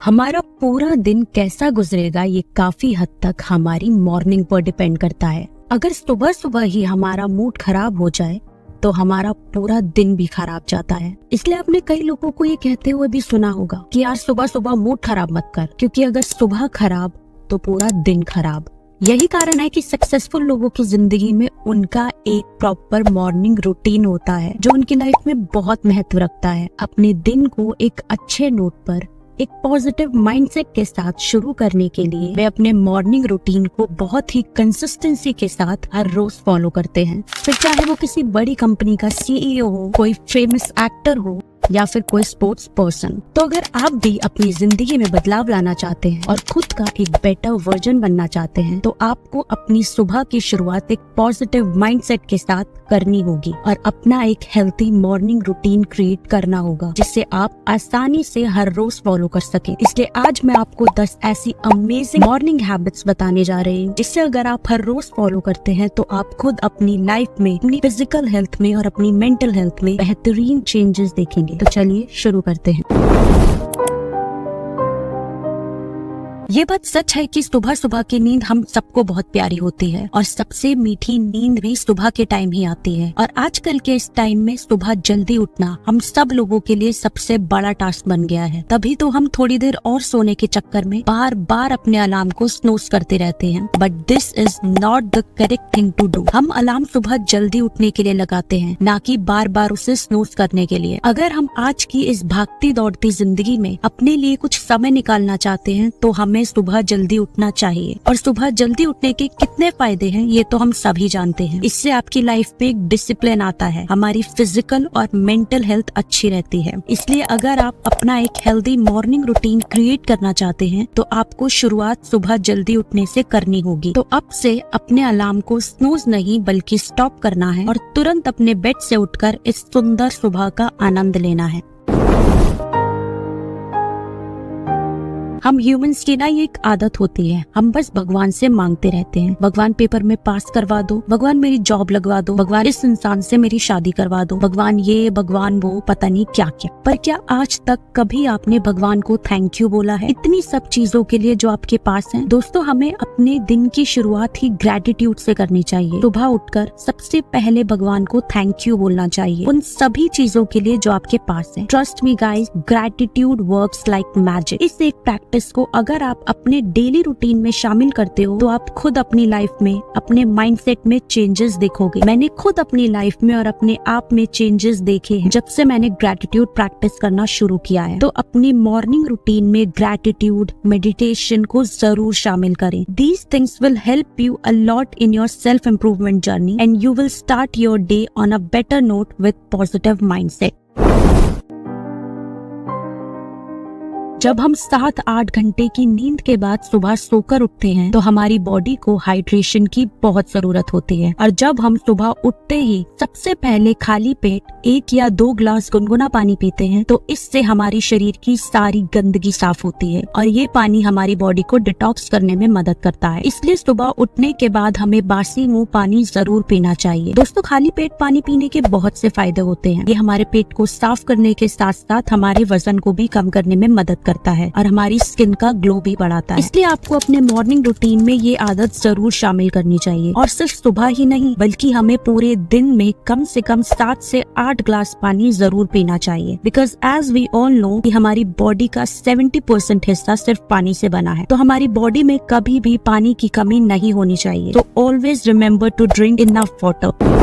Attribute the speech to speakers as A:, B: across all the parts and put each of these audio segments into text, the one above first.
A: हमारा पूरा दिन कैसा गुजरेगा ये काफी हद तक हमारी मॉर्निंग पर डिपेंड करता है। अगर सुबह सुबह ही हमारा मूड खराब हो जाए तो हमारा पूरा दिन भी खराब जाता है। इसलिए आपने कई लोगों को ये कहते हुए भी सुना होगा कि यार सुबह सुबह मूड खराब मत कर, क्योंकि अगर सुबह खराब तो पूरा दिन खराब। यही कारण है कि सक्सेसफुल लोगों की जिंदगी में उनका एक प्रॉपर मॉर्निंग रूटीन होता है जो उनकी लाइफ में बहुत महत्व रखता है। अपने दिन को एक अच्छे नोट पर एक पॉजिटिव माइंडसेट के साथ शुरू करने के लिए वे अपने मॉर्निंग रूटीन को बहुत ही कंसिस्टेंसी के साथ हर रोज फॉलो करते हैं। फिर चाहे वो किसी बड़ी कंपनी का सीईओ हो, कोई फेमस एक्टर हो या फिर कोई स्पोर्ट्स पर्सन। तो अगर आप भी अपनी जिंदगी में बदलाव लाना चाहते हैं और खुद का एक बेटर वर्जन बनना चाहते हैं तो आपको अपनी सुबह की शुरुआत एक पॉजिटिव माइंडसेट के साथ करनी होगी और अपना एक हेल्थी मॉर्निंग रूटीन क्रिएट करना होगा जिससे आप आसानी से हर रोज फॉलो कर सके। इसलिए आज मैं आपको 10 ऐसी अमेजिंग मॉर्निंग हैबिट्स बताने जा रहे हैं जिससे अगर आप हर रोज फॉलो करते हैं तो आप खुद अपनी लाइफ में, अपनी फिजिकल हेल्थ में और अपनी मेंटल हेल्थ में बेहतरीन चेंजेस देखेंगे। तो चलिए शुरू करते हैं। ये बात सच है कि सुबह सुबह की नींद हम सबको बहुत प्यारी होती है और सबसे मीठी नींद भी सुबह के टाइम ही आती है। और आजकल के इस टाइम में सुबह जल्दी उठना हम सब लोगों के लिए सबसे बड़ा टास्क बन गया है। तभी तो हम थोड़ी देर और सोने के चक्कर में बार बार अपने अलार्म को स्नूज करते रहते हैं। But this is not the correct thing to do. हम अलार्म सुबह जल्दी उठने के लिए लगाते हैं, ना कि बार बार उसे स्नूज करने के लिए। अगर हम आज की इस भागती दौड़ती जिंदगी में अपने लिए कुछ समय निकालना चाहते हैं तो हमें सुबह जल्दी उठना चाहिए। और सुबह जल्दी उठने के कितने फायदे हैं ये तो हम सभी जानते हैं। इससे आपकी लाइफ में एक डिसिप्लिन आता है, हमारी फिजिकल और मेंटल हेल्थ अच्छी रहती है। इसलिए अगर आप अपना एक हेल्दी मॉर्निंग रूटीन क्रिएट करना चाहते हैं तो आपको शुरुआत सुबह जल्दी उठने से करनी होगी। तो अब से अपने अलार्म को स्नूज नहीं बल्कि स्टॉप करना है और तुरंत अपने बेड से उठकर इस सुंदर सुबह का आनंद लेना है। हम ह्यूमंस की ना ये एक आदत होती है, हम बस भगवान से मांगते रहते हैं, भगवान पेपर में पास करवा दो, भगवान मेरी जॉब लगवा दो, भगवान इस इंसान से मेरी शादी करवा दो, भगवान ये भगवान वो, पता नहीं क्या क्या। पर क्या आज तक कभी आपने भगवान को थैंक यू बोला है इतनी सब चीजों के लिए जो आपके पास है? दोस्तों, हमें अपने दिन की शुरुआत ही ग्रेटिट्यूड से करनी चाहिए। सुबह उठकर सबसे पहले भगवान को थैंक यू बोलना चाहिए उन सभी चीजों के लिए जो आपके पास है। Trust me guys, gratitude works like magic. इस एक प्रैक्टिस को अगर आप अपने डेली रूटीन में शामिल करते हो तो आप खुद अपनी लाइफ में, अपने माइंडसेट में चेंजेस देखोगे। मैंने खुद अपनी लाइफ में और अपने आप में चेंजेस देखे हैं जब से मैंने ग्रेटिट्यूड प्रैक्टिस करना शुरू किया है। तो अपनी मॉर्निंग रूटीन में ग्रेटिट्यूड मेडिटेशन को जरूर शामिल करें। These things will help you a lot in your self improvement journey and you will start your day on a better note with positive mindset. जब हम 7-8 घंटे की नींद के बाद सुबह सोकर उठते हैं तो हमारी बॉडी को हाइड्रेशन की बहुत जरूरत होती है। और जब हम सुबह उठते ही सबसे पहले खाली पेट 1 या 2 ग्लास गुनगुना पानी पीते हैं तो इससे हमारी शरीर की सारी गंदगी साफ होती है और ये पानी हमारी बॉडी को डिटॉक्स करने में मदद करता है। इसलिए सुबह उठने के बाद हमें बासी मुंह पानी जरूर पीना चाहिए। दोस्तों, खाली पेट पानी पीने के बहुत से फायदे होते हैं। ये हमारे पेट को साफ करने के साथ साथ हमारे वजन को भी कम करने में मदद करता है और हमारी स्किन का ग्लो भी बढ़ाता है। इसलिए आपको अपने मॉर्निंग रूटीन में ये आदत जरूर शामिल करनी चाहिए। और सिर्फ सुबह ही नहीं बल्कि हमें पूरे दिन में कम से कम 7 से 8 ग्लास पानी जरूर पीना चाहिए। Because as we all know कि हमारी बॉडी का 70% हिस्सा सिर्फ पानी से बना है, तो हमारी बॉडी में कभी भी पानी की कमी नहीं होनी चाहिए। तो always remember to drink enough water.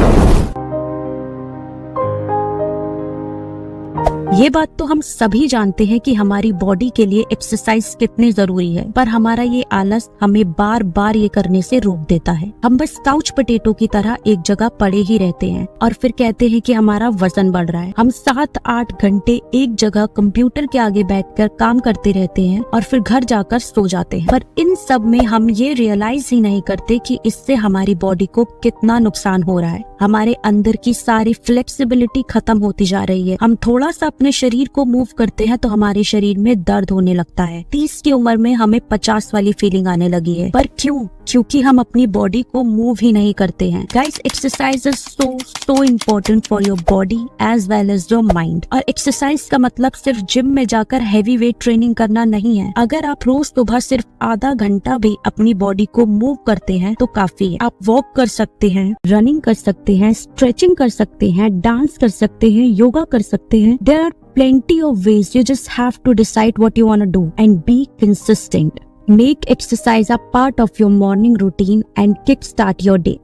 A: ये बात तो हम सभी जानते हैं कि हमारी बॉडी के लिए एक्सरसाइज कितनी जरूरी है, पर हमारा ये आलस हमें बार बार ये करने से रोक देता है। हम बस काउच पोटैटो की तरह एक जगह पड़े ही रहते हैं और फिर कहते हैं कि हमारा वजन बढ़ रहा है। हम 7-8 घंटे एक जगह कंप्यूटर के आगे बैठकर काम करते रहते हैं और फिर घर जाकर सो जाते हैं। पर इन सब में हम ये रियलाइज ही नहीं करते कि इससे हमारी बॉडी को कितना नुकसान हो रहा है। हमारे अंदर की सारी फ्लेक्सिबिलिटी खत्म होती जा रही है। हम थोड़ा सा अपने अपने शरीर को मूव करते हैं तो हमारे शरीर में दर्द होने लगता है। 30 की उम्र में हमें 50 वाली फीलिंग आने लगी है। पर क्यों? क्योंकि हम अपनी बॉडी को मूव ही नहीं करते हैं। Guys, exercise is so important for your body as well as your mind. और एक्सरसाइज का मतलब सिर्फ जिम में जाकर हैवी वेट ट्रेनिंग करना नहीं है। अगर आप रोज सुबह सिर्फ आधा घंटा भी अपनी बॉडी को मूव करते हैं तो काफी है। आप वॉक कर सकते हैं, रनिंग कर सकते हैं, स्ट्रेचिंग कर सकते हैं, डांस कर सकते हैं, योगा कर सकते हैं। There are plenty of ways. You just have to decide what you want to do and be consistent. Make exercise a part of your morning routine and kickstart your day.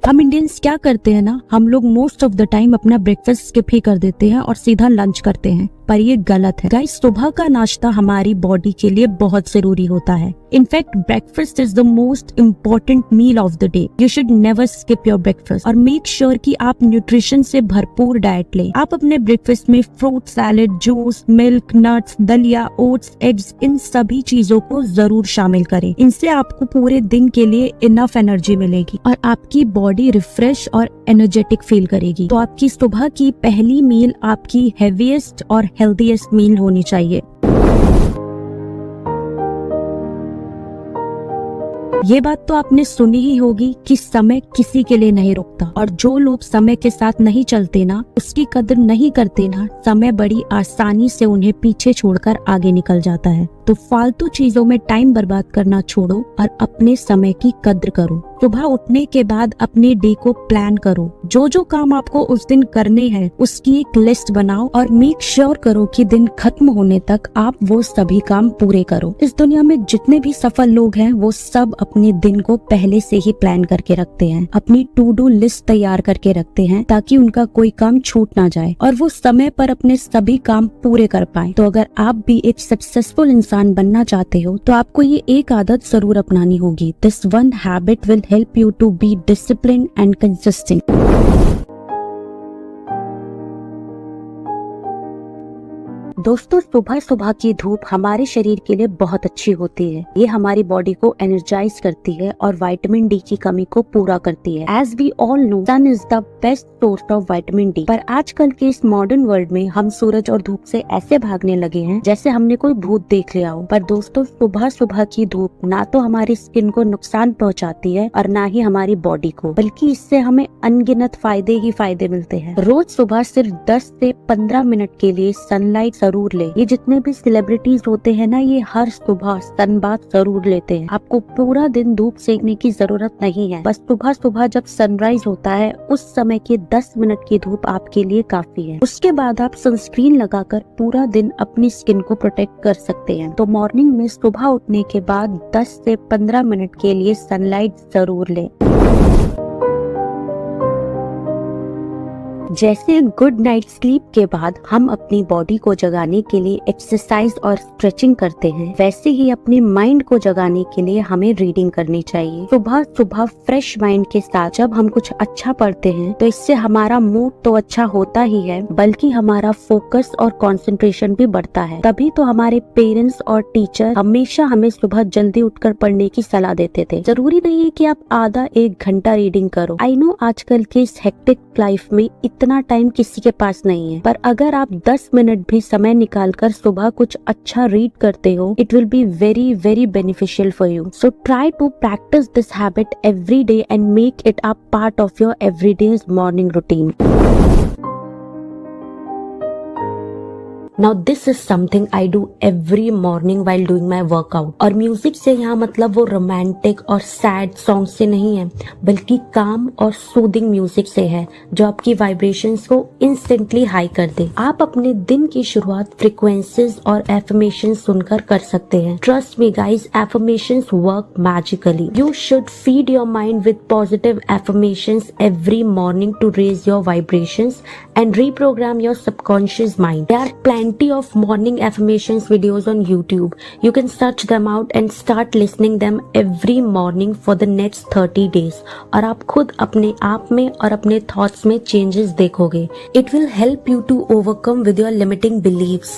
A: हम Indians क्या करते हैं ना, हम लोग most of the time अपना breakfast skip ही कर देते हैं और सीधा लंच करते हैं, पर ये गलत है। गाइस, सुबह का नाश्ता हमारी बॉडी के लिए बहुत जरूरी होता है। In fact breakfast is the most important meal of the day. You should never skip your breakfast और मेक श्योर कि आप न्यूट्रिशन से भरपूर डाइट लें। आप अपने ब्रेकफास्ट में fruit salad, juice, milk, nuts, दलिया, ओट्स, एग्स, इन सभी चीजों को जरूर शामिल करें। इनसे आपको पूरे दिन के लिए इनफ एनर्जी मिलेगी और आपकी बॉडी रिफ्रेश और एनर्जेटिक फील करेगी। तो आपकी सुबह की पहली मील आपकी हेवीएस्ट और हेल्दीएस्ट मील होनी चाहिए। ये बात तो आपने सुनी ही होगी कि समय किसी के लिए नहीं रुकता, और जो लोग समय के साथ नहीं चलते ना, उसकी कदर नहीं करते ना, समय बड़ी आसानी से उन्हें पीछे छोड़कर आगे निकल जाता है। तो फालतू चीजों में टाइम बर्बाद करना छोड़ो और अपने समय की कद्र करो। सुबह उठने के बाद अपने डे को प्लान करो। जो जो काम आपको उस दिन करने हैं उसकी एक लिस्ट बनाओ और मेक श्योर करो कि दिन खत्म होने तक आप वो सभी काम पूरे करो। इस दुनिया में जितने भी सफल लोग हैं वो सब अपने दिन को पहले से ही प्लान करके रखते हैं, अपनी टू डू लिस्ट तैयार करके रखते हैं ताकि उनका कोई काम छूट ना जाए और वो समय पर अपने सभी काम पूरे कर पाए। तो अगर आप भी एक सक्सेसफुल इंसान बनना चाहते हो तो आपको ये एक आदत जरूर अपनानी होगी। This one habit will help you to be disciplined and consistent. दोस्तों, सुबह सुबह की धूप हमारे शरीर के लिए बहुत अच्छी होती है। ये हमारी बॉडी को एनर्जाइज करती है और विटामिन डी की कमी को पूरा करती है। As we all know, sun is the best source of vitamin D. पर आजकल के इस मॉडर्न वर्ल्ड में हम सूरज और धूप से ऐसे भागने लगे हैं जैसे हमने कोई भूत देख लिया हो। पर दोस्तों, सुबह सुबह की धूप ना तो हमारी स्किन को नुकसान पहुंचाती है और ना ही हमारी बॉडी को, बल्कि इससे हमें अनगिनत फायदे ही फायदे मिलते हैं। रोज सुबह सिर्फ 10 से 15 मिनट के लिए सनलाइट जरूर ले। ये जितने भी सेलिब्रिटीज होते हैं ना, ये हर सुबह सनबाथ जरूर लेते हैं। आपको पूरा दिन धूप सेकने की जरूरत नहीं है। बस सुबह सुबह जब सनराइज होता है उस समय की 10 मिनट की धूप आपके लिए काफी है। उसके बाद आप सनस्क्रीन लगाकर पूरा दिन अपनी स्किन को प्रोटेक्ट कर सकते हैं। तो मॉर्निंग में सुबह उठने के बाद 10 से 15 मिनट के लिए सनलाइट जरूर लें। जैसे गुड नाइट स्लीप के बाद हम अपनी बॉडी को जगाने के लिए एक्सरसाइज और स्ट्रेचिंग करते हैं, वैसे ही अपने माइंड को जगाने के लिए हमें रीडिंग करनी चाहिए। सुबह सुबह फ्रेश माइंड के साथ जब हम कुछ अच्छा पढ़ते हैं तो इससे हमारा मूड तो अच्छा होता ही है, बल्कि हमारा फोकस और कंसंट्रेशन भी बढ़ता है। तभी तो हमारे पेरेंट्स और टीचर हमेशा हमें सुबह जल्दी उठकर पढ़ने की सलाह देते थे। जरूरी नहीं है कि आप आधा 1 घंटा रीडिंग करो। आई नो आजकल के इस हेक्टिक लाइफ में इतना टाइम किसी के पास नहीं है, पर अगर आप 10 मिनट भी समय निकालकर सुबह कुछ अच्छा रीड करते हो, it will be very very beneficial for you. So try to practice this habit every day and make it a part of your everyday's morning routine. Now this is something I do every morning while doing my workout. और music से यहाँ मतलब वो romantic और sad song से नहीं है, बल्कि काम और सूदिंग म्यूजिक से है, जो आपकी वाइब्रेशंस को इंस्टेंटली हाई कर दे। आप अपने दिन की शुरुआत फ्रीक्वेंसीज और एफर्मेशंस सुनकर कर सकते हैं। Trust me guys, affirmations work magically. You should feed your mind with positive affirmations every morning to raise your vibrations and reprogram your subconscious mind. There are plenty of morning affirmations videos on YouTube. You can search them out and start listening them every morning for the next 30 days. और आप खुद अपने आप में और अपने thoughts में changes देखोगे. It will help you to overcome with your limiting beliefs.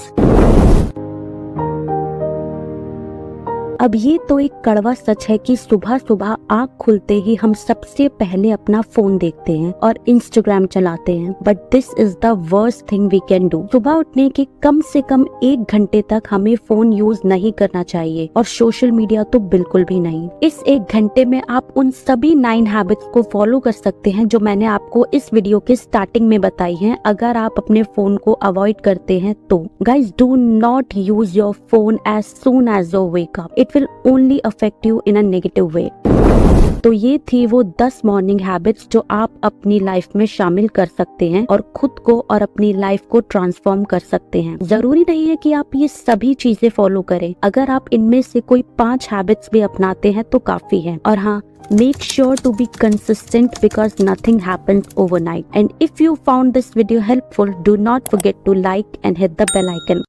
A: अब ये तो एक कड़वा सच है कि सुबह सुबह आँख खुलते ही हम सबसे पहले अपना फोन देखते हैं और इंस्टाग्राम चलाते हैं, but this is the worst thing we can do. सुबह उठने के कम से कम 1 घंटे तक हमें फोन यूज नहीं करना चाहिए और सोशल मीडिया तो बिल्कुल भी नहीं। इस 1 घंटे में आप उन सभी 9 हैबिट्स को फॉलो कर सकते हैं जो मैंने आपको इस वीडियो के स्टार्टिंग में बताई हैं। अगर आप अपने फोन को अवॉइड करते हैं तो guys, do not use your phone as soon as your wake up. It will only affect you in a negative way. तो ये थी वो 10 मॉर्निंग हैबिट्स जो आप अपनी लाइफ में शामिल कर सकते हैं और खुद को और अपनी लाइफ को ट्रांसफॉर्म कर सकते हैं। जरूरी नहीं है कि आप ये सभी चीजें फॉलो करें। अगर आप इनमें से कोई 5 हैबिट्स भी अपनाते हैं तो काफी है। और हाँ, make sure to be consistent because nothing happens overnight. And if you found this video helpful, do not forget to like and hit the bell icon.